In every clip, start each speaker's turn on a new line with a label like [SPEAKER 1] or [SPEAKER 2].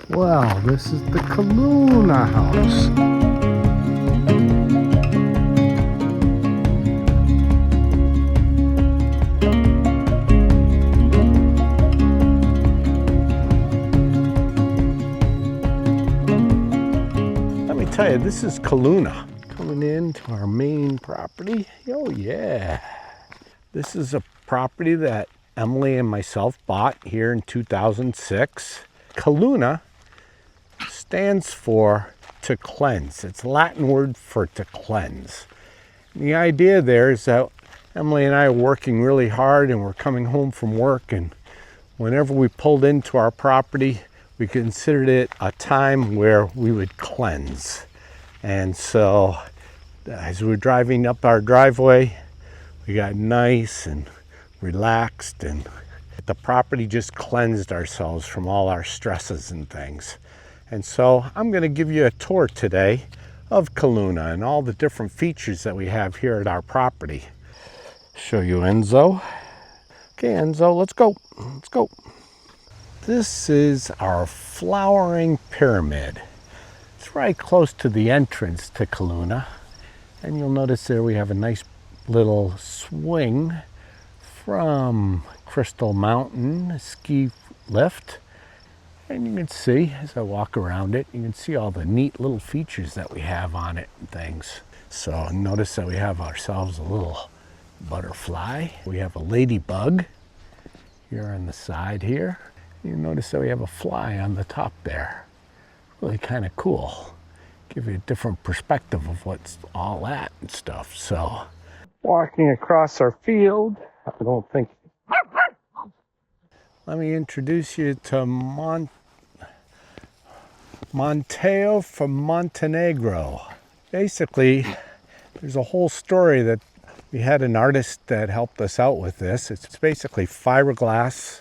[SPEAKER 1] Well, this is the Calluna house. Let me tell you, this is Calluna. Coming into our main property. Oh yeah. This is a property that Emily and myself bought here in 2006. Calluna stands for to cleanse. It's a Latin word for to cleanse. And the idea there is that Emily and I are working really hard and we're coming home from work, and whenever we pulled into our property, we considered it a time where we would cleanse. And so as we were driving up our driveway, we got nice and relaxed, and the property just cleansed ourselves from all our stresses and things. And so I'm going to give you a tour today of Calluna and all the different features that we have here at our property. Show you Enzo. Okay, Enzo, let's go. Let's go. This is our flowering pyramid. It's right close to the entrance to Calluna. And you'll notice there we have a nice little swing from Crystal Mountain ski lift. And you can see, as I walk around it, you can see all the neat little features that we have on it and things. So notice that we have ourselves a little butterfly. We have a ladybug here on the side here. You notice that we have a fly on the top there. Really kind of cool. Give you a different perspective of what's all that and stuff. So walking across our field, I don't think. Let me introduce you to Monteo from Montenegro. Basically, there's a whole story that we had an artist that helped us out with this. It's basically fiberglass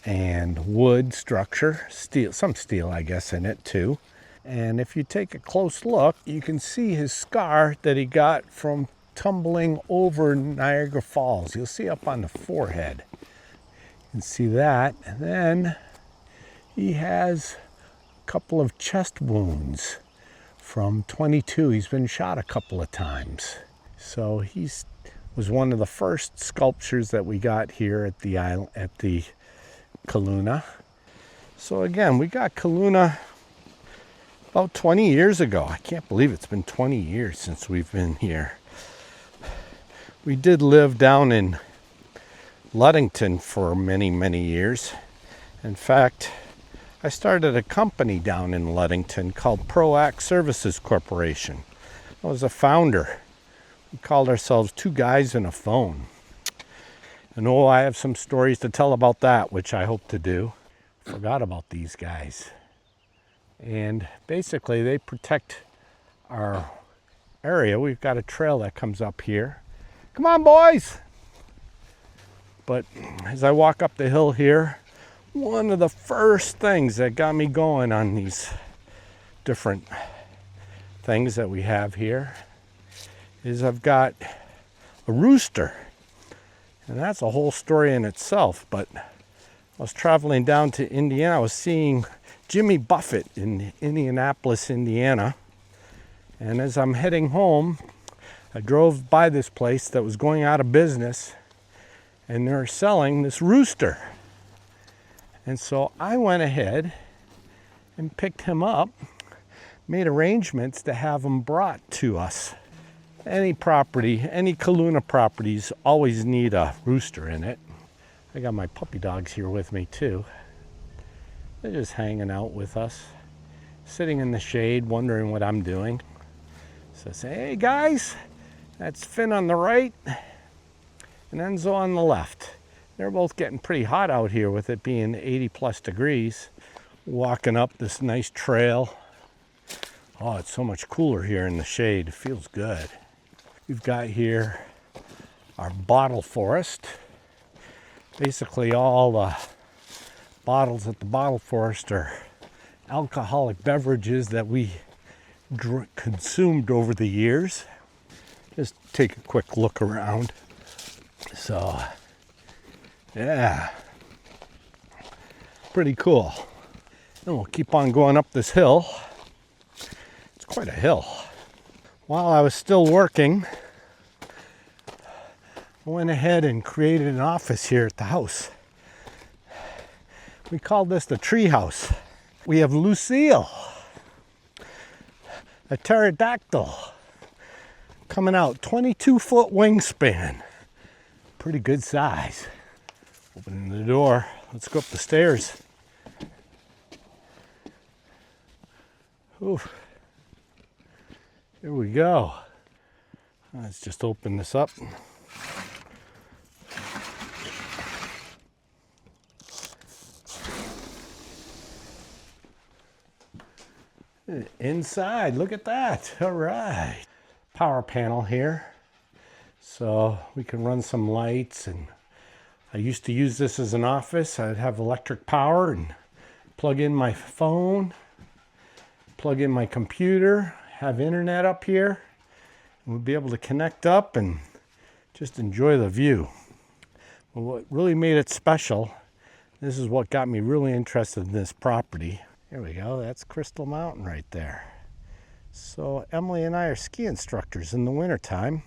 [SPEAKER 1] and wood structure, steel, some steel I guess in it too. And if you take a close look, you can see his scar that he got from tumbling over Niagara Falls. You'll see up on the forehead. You can see that. And then he has a couple of chest wounds from 22. He's been shot a couple of times. So he was one of the first sculptures that we got here at the island, at the Calluna. So again, we got Calluna about 20 years ago. I can't believe it's been 20 years since we've been here. We did live down in Ludington for many, many years. In fact, I started a company down in Ludington called ProAct Services Corporation. I was a founder. We called ourselves Two Guys and a Phone. And oh, I have some stories to tell about that, which I hope to do. Forgot about these guys. And basically they protect our area. We've got a trail that comes up here. Come on, boys! But as I walk up the hill here, one of the first things that got me going on these different things that we have here is I've got a rooster. And that's a whole story in itself. But I was traveling down to Indiana. I was seeing Jimmy Buffett in Indianapolis, Indiana. And as I'm heading home, I drove by this place that was going out of business, and they're selling this rooster. And so I went ahead and picked him up, made arrangements to have him brought to us. Any property, any Calluna properties always need a rooster in it. I got my puppy dogs here with me too. They're just hanging out with us, sitting in the shade, wondering what I'm doing. So I say, hey guys, that's Finn on the right and Enzo on the left. They're both getting pretty hot out here with it being 80 plus degrees. Walking up this nice trail. Oh, it's so much cooler here in the shade. It feels good. We've got here our bottle forest. Basically all the bottles at the bottle forest are alcoholic beverages that we consumed over the years. Just take a quick look around. So, yeah, pretty cool. And we'll keep on going up this hill. It's quite a hill. While I was still working, I went ahead and created an office here at the house. We call this the Treehouse. We have Lucille, a pterodactyl, coming out, 22-foot wingspan. Pretty good size. Opening the door. Let's go up the stairs. Ooh. Here we go. Let's just open this up. Inside, look at that. All right. Power panel here. So we can run some lights, and I used to use this as an office. I'd have electric power and plug in my phone, plug in my computer, have internet up here, and we'll be able to connect up and just enjoy the view. Well, what really made it special, this is what got me really interested in this property. Here we go, that's Crystal Mountain right there. So Emily and I are ski instructors in the wintertime.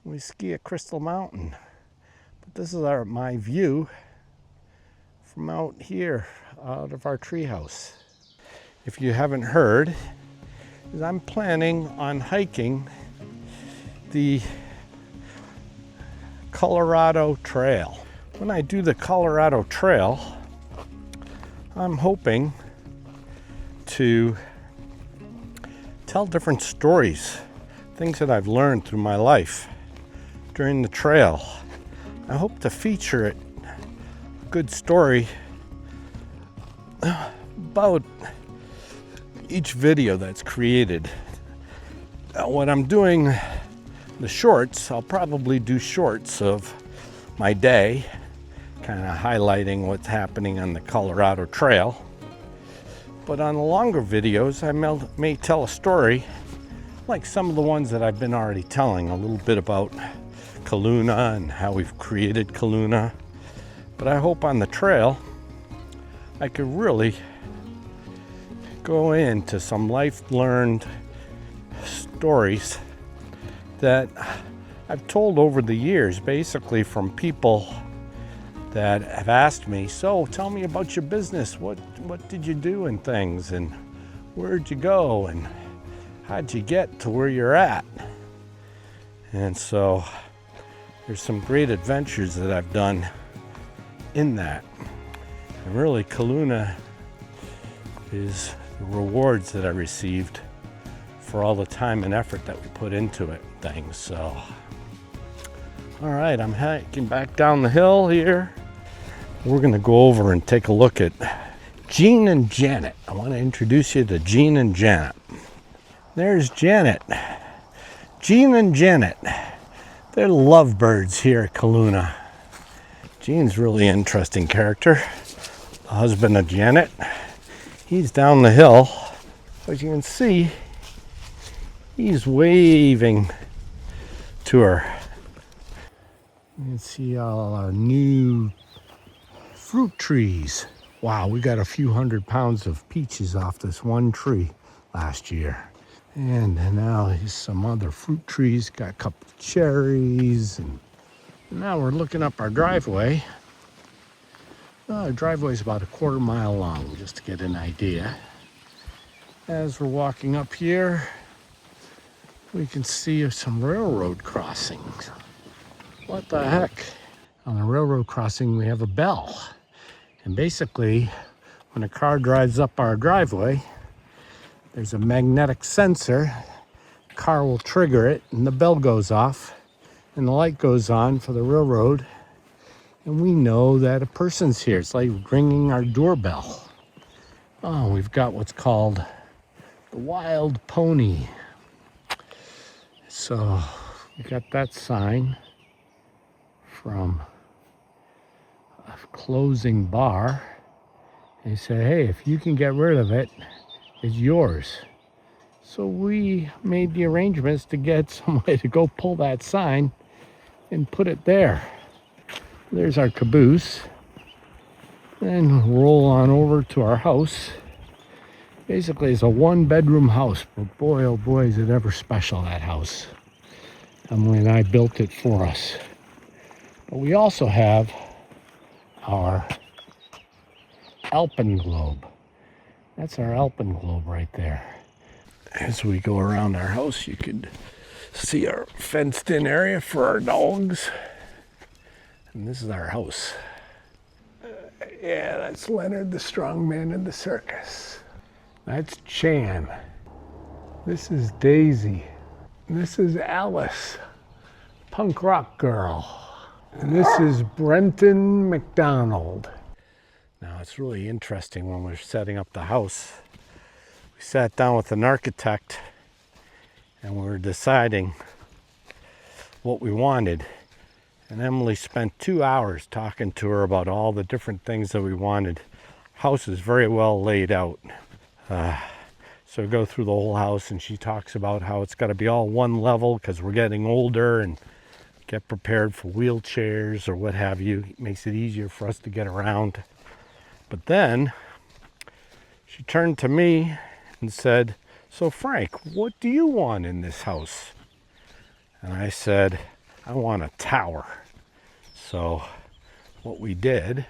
[SPEAKER 1] We ski at Crystal Mountain. But this is my view from out here, out of our treehouse. If you haven't heard, I'm planning on hiking the Colorado Trail. When I do the Colorado Trail, I'm hoping to tell different stories, things that I've learned through my life during the trail. I hope to feature it, a good story about each video that's created. When I'm doing the shorts, I'll probably do shorts of my day, kind of highlighting what's happening on the Colorado Trail. But on the longer videos, I may tell a story like some of the ones that I've been already telling, a little bit about Calluna and how we've created Calluna. But I hope on the trail I could really go into some life learned stories that I've told over the years, basically from people that have asked me, so tell me about your business, what did you do and things, and where'd you go, and how'd you get to where you're at? And so there's some great adventures that I've done in that. And really, Calluna is the rewards that I received for all the time and effort that we put into it, things. So, all right, I'm hiking back down the hill here. We're gonna go over and take a look at Jean and Janet. I want to introduce you to Jean and Janet. There's Janet. Jean and Janet. They're lovebirds here at Calluna. Jean's a really interesting character. The husband of Janet. He's down the hill. As you can see, he's waving to her. You can see all our new fruit trees. Wow, we got a few 100 pounds of peaches off this one tree last year. And now here's some other fruit trees, got a couple of cherries. And now we're looking up our driveway. Our driveway is about a quarter mile long, just to get an idea. As we're walking up here, we can see some railroad crossings. What the heck? On the railroad crossing, we have a bell. And basically, when a car drives up our driveway, there's a magnetic sensor. The car will trigger it, and the bell goes off, and the light goes on for the railroad. And we know that a person's here. It's like ringing our doorbell. Oh, we've got what's called the wild pony. So we got that sign from a closing bar. They say, hey, if you can get rid of it, it's yours. So we made the arrangements to get somebody to go pull that sign and put it there. There's our caboose. And roll on over to our house. Basically, it's a 1-bedroom house, but boy, oh boy, is it ever special, that house. Emily and I built it for us. But we also have our alpenglobe. That's our alpenglobe right there. As we go around our house, you could see our fenced-in area for our dogs. And this is our house. Yeah, that's Leonard, the strong man in the circus. That's Chan. This is Daisy. This is Alice, punk rock girl. And this is Brenton McDonald. Now it's really interesting when we're setting up the house. We sat down with an architect and we were deciding what we wanted. And Emily spent 2 hours talking to her about all the different things that we wanted. House is very well laid out. So we go through the whole house and she talks about how it's got to be all one level because we're getting older and get prepared for wheelchairs or what have you. It makes it easier for us to get around. But then she turned to me and said, "So Frank, what do you want in this house?" And I said, "I want a tower." So what we did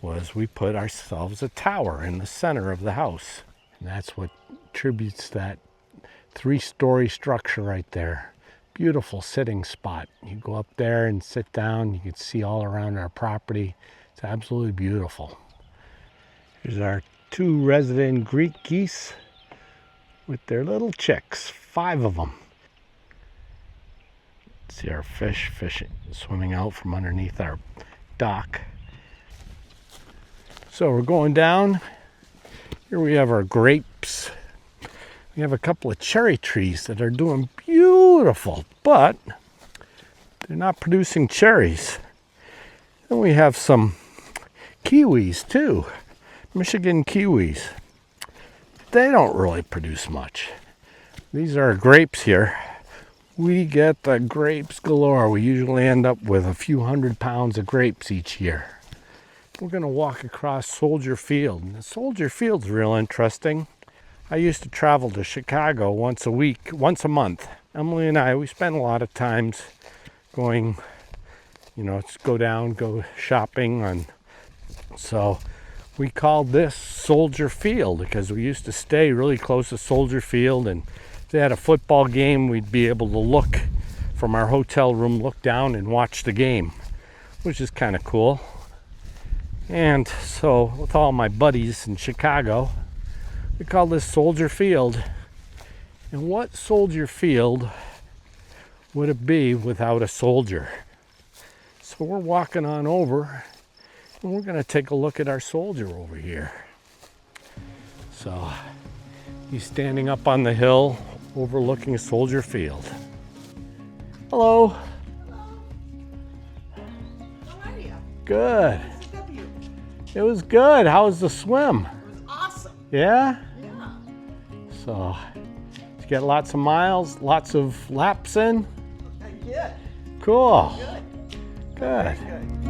[SPEAKER 1] was we put ourselves a tower in the center of the house. And that's what attributes that 3-story structure right there. Beautiful sitting spot. You go up there and sit down. You can see all around our property. It's absolutely beautiful. Here's our 2 resident Greek geese with their little chicks, 5 of them. See our fish swimming out from underneath our dock. So we're going down. Here we have our grapes. We have a couple of cherry trees that are doing beautiful, but they're not producing cherries. Then we have some kiwis too, Michigan kiwis. They don't really produce much. These are our grapes here. We get the grapes galore. We usually end up with a few 100 pounds of grapes each year. We're going to walk across Soldier Field. And Soldier Field's real interesting. I used to travel to Chicago once a month. Emily and I, we spent a lot of times going, go shopping. So we called this Soldier Field because we used to stay really close to Soldier Field. And if they had a football game, we'd be able to look from our hotel room, look down and watch the game, which is kind of cool. And so with all my buddies in Chicago, we call this Soldier Field. And what Soldier Field would it be without a soldier? So we're walking on over and we're going to take a look at our soldier over here. So he's standing up on the hill overlooking Soldier Field. Hello.
[SPEAKER 2] How are you?
[SPEAKER 1] Good. It was good. How was the swim?
[SPEAKER 2] It was awesome.
[SPEAKER 1] Yeah?
[SPEAKER 2] Yeah.
[SPEAKER 1] So, did you get lots of miles, lots of laps in?
[SPEAKER 2] I did.
[SPEAKER 1] Cool.
[SPEAKER 2] Good.
[SPEAKER 1] Good.
[SPEAKER 2] Very good.